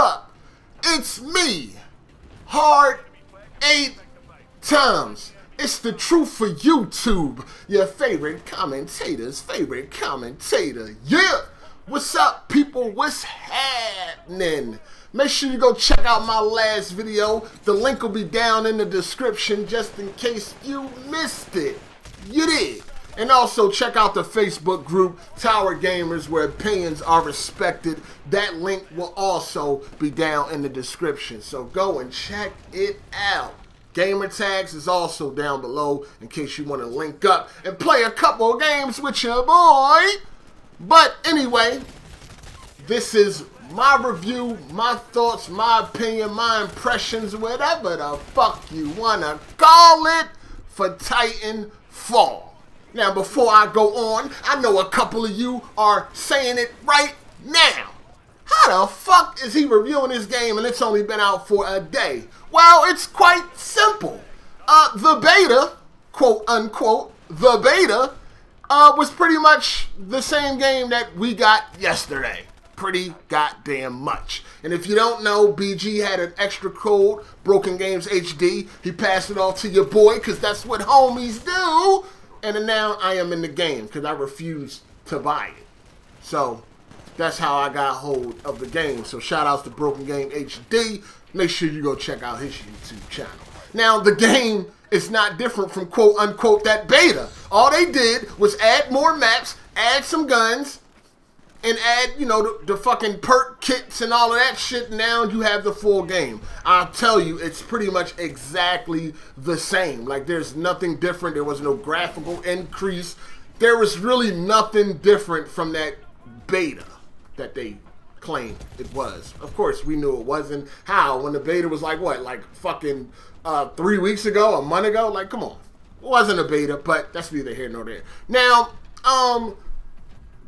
up? It's me, Hard 8 times. It's the truth for YouTube, your favorite commentator's favorite commentator. Yeah! What's up, people? What's happening? Make sure you go check out my last video. The link will be down in the description just in case you missed it. You did. And also check out the Facebook group, Tower Gamers, where opinions are respected. That link will also be down in the description. So go and check it out. Gamer tags is also down below in case you want to link up and play a couple of games with your boy. But anyway, this is my review, my thoughts, my opinion, my impressions, whatever the fuck you want to call it, for Titanfall. Now, before I go on, I know a couple of you are saying it right now. How the fuck is he reviewing this game and it's only been out for a day? Well, it's quite simple. The beta, quote unquote, the beta, was pretty much the same game that we got yesterday. Pretty goddamn much. And if you don't know, BG had an extra code, Broken Games HD. He passed it off to your boy because that's what homies do. And then now I am in the game because I refused to buy it. So that's how I got hold of the game. So shout outs to Broken Game HD. Make sure you go check out his YouTube channel. Now the game is not different from quote unquote that beta. All they did was add more maps, add some guns, and add, you know, the fucking perk kits and all of that shit. Now you have the full game. I'll tell you, it's pretty much exactly the same. Like, there's nothing different. There was no graphical increase. There was really nothing different from that beta that they claimed it was. Of course, we knew it wasn't. How? When the beta was like, what? Like fucking 3 weeks ago, a month ago? Like, come on. It wasn't a beta, but that's neither here nor there. Now,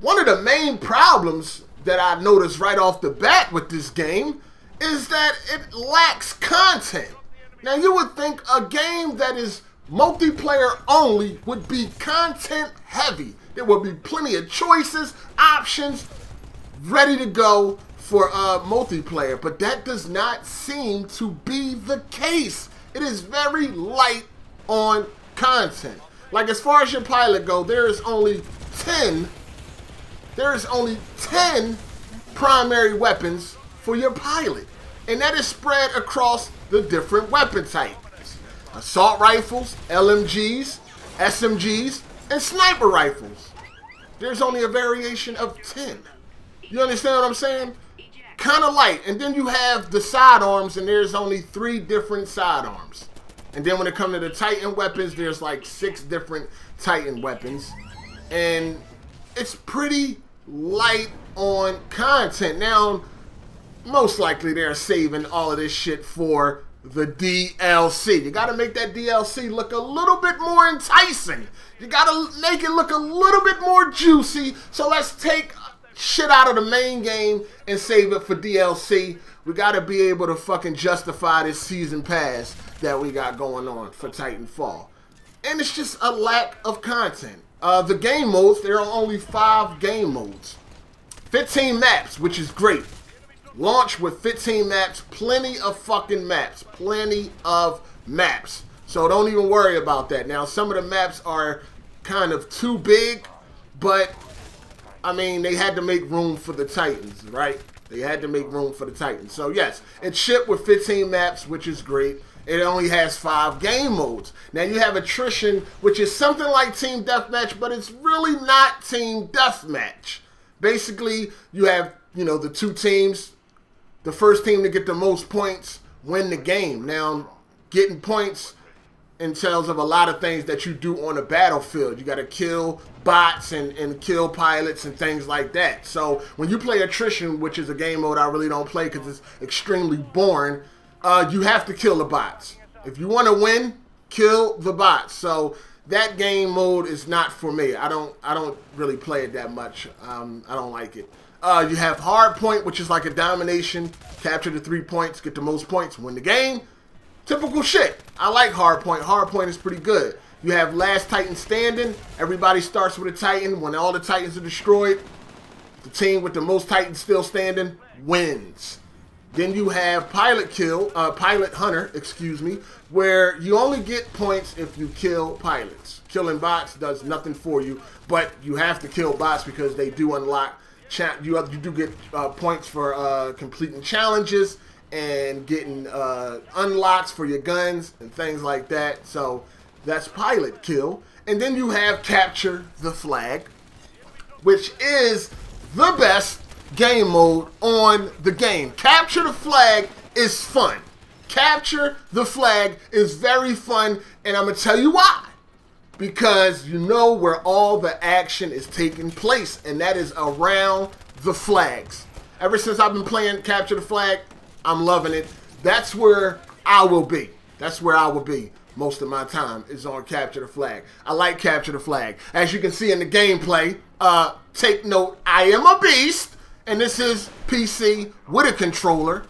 one of the main problems that I noticed right off the bat with this game is that it lacks content. Now, you would think a game that is multiplayer only would be content heavy. There would be plenty of choices, options, ready to go for multiplayer, but that does not seem to be the case. It is very light on content. Like, as far as your pilot go, there is only 10 primary weapons for your pilot. And that is spread across the different weapon types. Assault rifles, LMGs, SMGs, and sniper rifles. There's only a variation of 10. You understand what I'm saying? Kind of light. And then you have the sidearms, and there's only 3 different sidearms. And then when it comes to the Titan weapons, there's like 6 different Titan weapons. And it's pretty light on content. Now, most likely they're saving all of this shit for the DLC. You gotta make that DLC look a little bit more enticing. You gotta make it look a little bit more juicy. So let's take shit out of the main game and save it for DLC. We gotta be able to fucking justify this season pass that we got going on for Titanfall. And it's just a lack of content. The game modes, there are only 5 game modes. 15 maps, which is great. Launch with 15 maps, plenty of fucking maps. Plenty of maps. So don't even worry about that. Now, some of the maps are kind of too big, but, I mean, they had to make room for the Titans, right? They had to make room for the Titans. So, yes, it shipped with 15 maps, which is great. It only has 5 game modes. Now, you have attrition, which is something like Team Deathmatch, but it's really not Team Deathmatch. Basically, you have, you know, the 2 teams. The first team to get the most points win the game. Now, getting points entails of a lot of things that you do on a battlefield. You got to kill bots and kill pilots and things like that. So, when you play attrition, which is a game mode I really don't play because it's extremely boring, you have to kill the bots. If you want to win, kill the bots. So that game mode is not for me. I don't really play it that much. I don't like it. You have hard point, which is like a domination. Capture the 3 points, get the most points, win the game. Typical shit. I like hard point. Hard point is pretty good. You have last Titan standing. Everybody starts with a Titan. When all the Titans are destroyed, the team with the most Titans still standing wins. Then you have Pilot Hunter, excuse me, where you only get points if you kill pilots. Killing bots does nothing for you, but you have to kill bots because they do unlock. You do get points for completing challenges and getting unlocks for your guns and things like that. So that's Pilot Kill. And then you have Capture the Flag, which is the best game mode on the game. Capture the Flag is fun. Capture the Flag is very fun, and I'm going to tell you why. Because you know where all the action is taking place, and that is around the flags. Ever since I've been playing Capture the Flag, I'm loving it. That's where I will be. That's where I will be most of my time, is on Capture the Flag. I like Capture the Flag. As you can see in the gameplay, take note, I am a beast, and this is PC with a controller.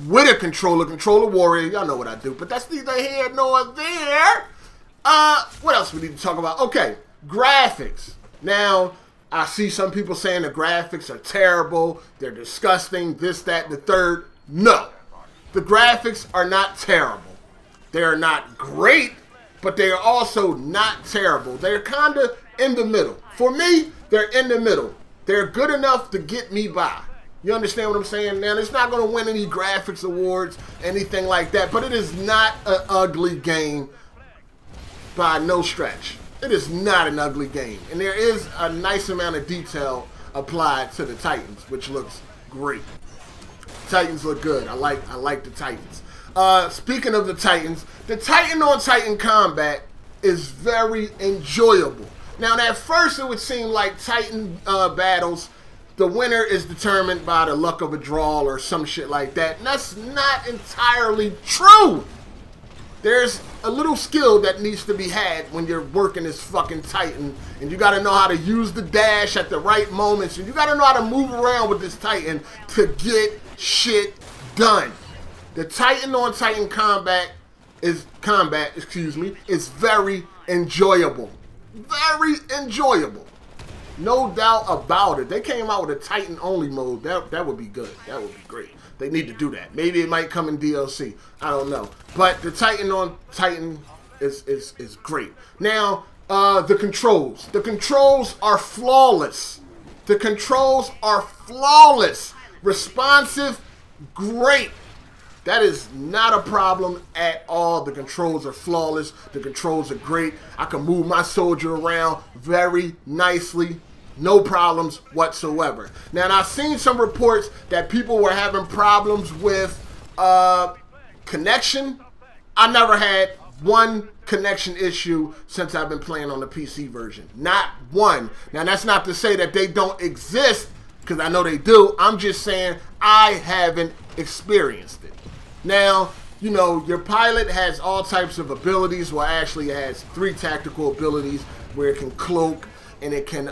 Controller warrior. Y'all know what I do, but that's neither here nor there. What else we need to talk about? Okay, graphics. Now, I see some people saying the graphics are terrible, they're disgusting, this, that, and the third. No, the graphics are not terrible. They are not great, but they are also not terrible. They're kind of in the middle. For me, they're in the middle. They're good enough to get me by. You understand what I'm saying? Now, it's not going to win any graphics awards, anything like that, but it is not an ugly game by no stretch. It is not an ugly game. And there is a nice amount of detail applied to the Titans, which looks great. Titans look good. I like the Titans. Speaking of the Titans, the Titan on Titan combat is very enjoyable. Now, at first, it would seem like Titan battles, the winner is determined by the luck of a draw or some shit like that. And that's not entirely true. There's a little skill that needs to be had when you're working this fucking Titan. And you got to know how to use the dash at the right moments. And you got to know how to move around with this Titan to get shit done. The Titan on Titan combat is very enjoyable. Very enjoyable. No doubt about it. They came out with a Titan only mode. That would be good. That would be great. They need to do that. Maybe it might come in DLC. I don't know. But the Titan on Titan is great. Now, the controls. The controls are flawless. The controls are flawless. Responsive, great. That is not a problem at all. The controls are flawless. The controls are great. I can move my soldier around very nicely. No problems whatsoever. Now, I've seen some reports that people were having problems with connection. I never had one connection issue since I've been playing on the PC version. Not one. Now, that's not to say that they don't exist, because I know they do. I'm just saying I haven't experienced it. Now, you know, your pilot has all types of abilities. Well, actually, it has 3 tactical abilities where it can cloak, and it can,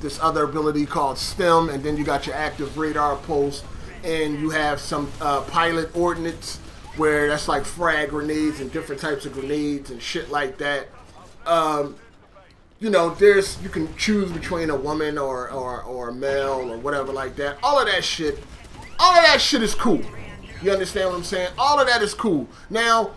this other ability called STEM, and then you got your active radar post, and you have some pilot ordnance, where that's like frag grenades and different types of grenades and shit like that. You know, you can choose between a woman or a male or whatever like that. All of that shit is cool. You understand what I'm saying? All of that is cool. Now,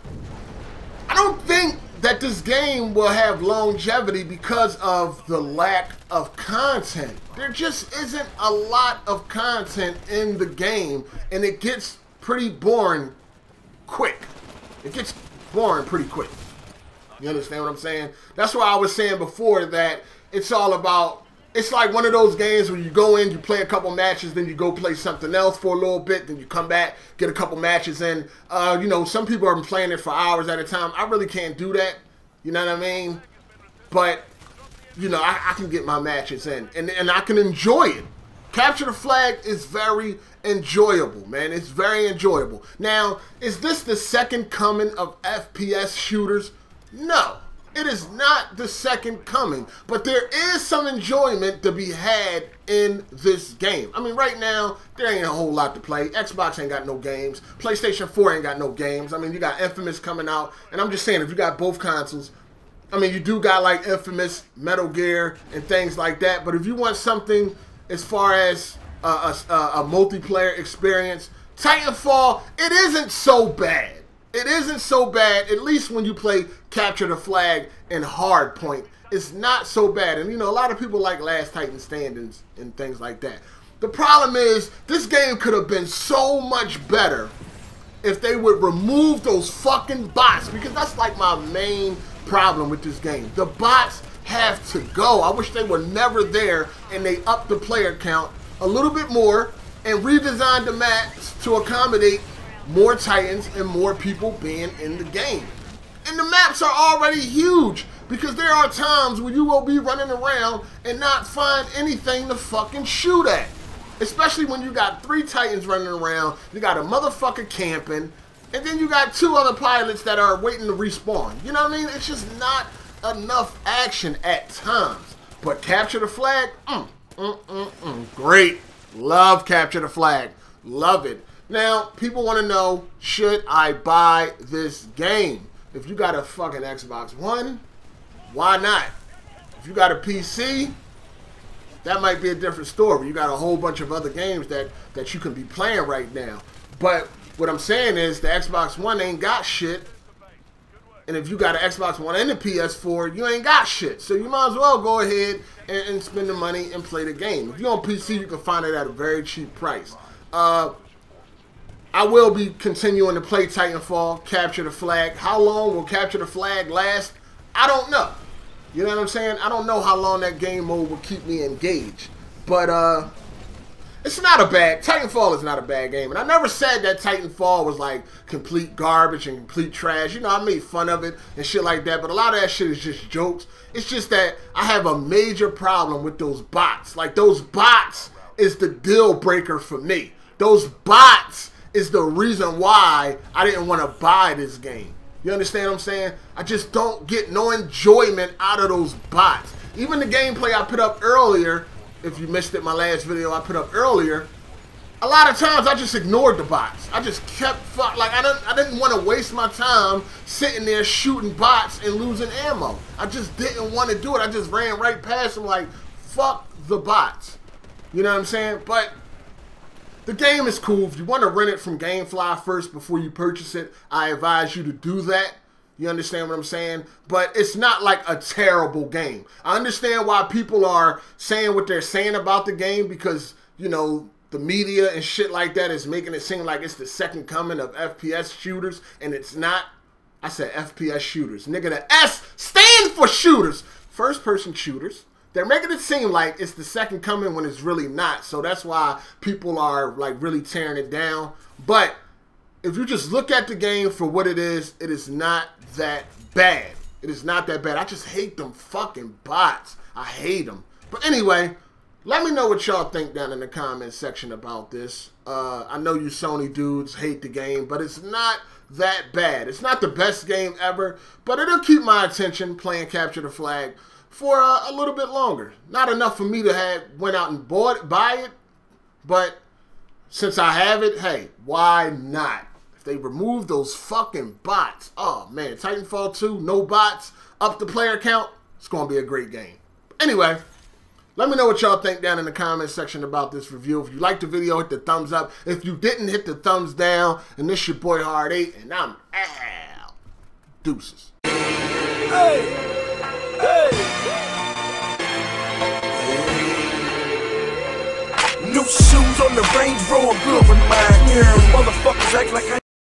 I don't think that this game will have longevity because of the lack of content. There just isn't a lot of content in the game, and it gets pretty boring quick. It gets boring pretty quick. You understand what I'm saying? That's why I was saying before that it's all about, it's like one of those games where you go in, you play a couple matches, then you go play something else for a little bit, then you come back, get a couple matches in. You know, some people are playing it for hours at a time. I really can't do that. You know what I mean? But, you know, I can get my matches in, and I can enjoy it. Capture the Flag is very enjoyable, man. It's very enjoyable. Now, is this the second coming of FPS shooters? No. It is not the second coming, but there is some enjoyment to be had in this game. I mean, right now, there ain't a whole lot to play. Xbox ain't got no games. PlayStation 4 ain't got no games. I mean, you got Infamous coming out, and I'm just saying, if you got both consoles, I mean, you do got, like, Infamous, Metal Gear, and things like that, but if you want something as far as a multiplayer experience, Titanfall, it isn't so bad. It isn't so bad, at least when you play Capture the Flag and Hardpoint. It's not so bad. And, you know, a lot of people like Last Titan Standings and things like that. The problem is, this game could have been so much better if they would remove those fucking bots, because that's like my main problem with this game. The bots have to go. I wish they were never there, and they upped the player count a little bit more and redesigned the maps to accommodate more Titans and more people being in the game. And the maps are already huge, because there are times when you will be running around and not find anything to fucking shoot at. Especially when you got 3 Titans running around, you got a motherfucker camping, and then you got 2 other pilots that are waiting to respawn. You know what I mean? It's just not enough action at times. But Capture the Flag, great. Love Capture the Flag. Love it. Now, people want to know, should I buy this game? If you got a fucking Xbox One, why not? If you got a PC, that might be a different story. You got a whole bunch of other games that you can be playing right now. But what I'm saying is the Xbox One ain't got shit. And if you got an Xbox One and a PS4, you ain't got shit. So you might as well go ahead and spend the money and play the game. If you're on PC, you can find it at a very cheap price. I will be continuing to play Titanfall, Capture the Flag. How long will Capture the Flag last? I don't know. You know what I'm saying? I don't know how long that game mode will keep me engaged. But it's not a bad, Titanfall is not a bad game. And I never said that Titanfall was like complete garbage and complete trash. You know, I made fun of it and shit like that. But a lot of that shit is just jokes. It's just that I have a major problem with those bots. Like, those bots is the deal breaker for me. Those bots is the reason why I didn't want to buy this game. You understand what I'm saying? I just don't get no enjoyment out of those bots. Even the gameplay I put up earlier, if you missed it, my last video I put up earlier, a lot of times I just ignored the bots. I just kept I didn't want to waste my time sitting there shooting bots and losing ammo. I just didn't want to do it. I just ran right past them like, fuck the bots. You know what I'm saying? But the game is cool. If you want to rent it from GameFly first before you purchase it, I advise you to do that. You understand what I'm saying? But it's not like a terrible game. I understand why people are saying what they're saying about the game, because, you know, the media and shit like that is making it seem like it's the second coming of FPS shooters, and it's not. I said FPS shooters. Nigga, the S stands for shooters. First-person shooters. They're making it seem like it's the second coming when it's really not. So that's why people are like really tearing it down. But if you just look at the game for what it is not that bad. It is not that bad. I just hate them fucking bots. I hate them. But anyway, let me know what y'all think down in the comment section about this. I know you Sony dudes hate the game, but it's not that bad. It's not the best game ever, but it'll keep my attention playing Capture the Flag for a little bit longer. Not enough for me to have went out and buy it, but since I have it, hey, why not? If they remove those fucking bots, oh man, Titanfall 2, no bots, up the player count, it's gonna be a great game. Anyway, let me know what y'all think down in the comment section about this review. If you liked the video, hit the thumbs up. If you didn't, hit the thumbs down. And this your boy Hard 8, and I'm out. Deuces. Hey! New shoes on the Range Rover, good for mine. Yeah, motherfuckers act like I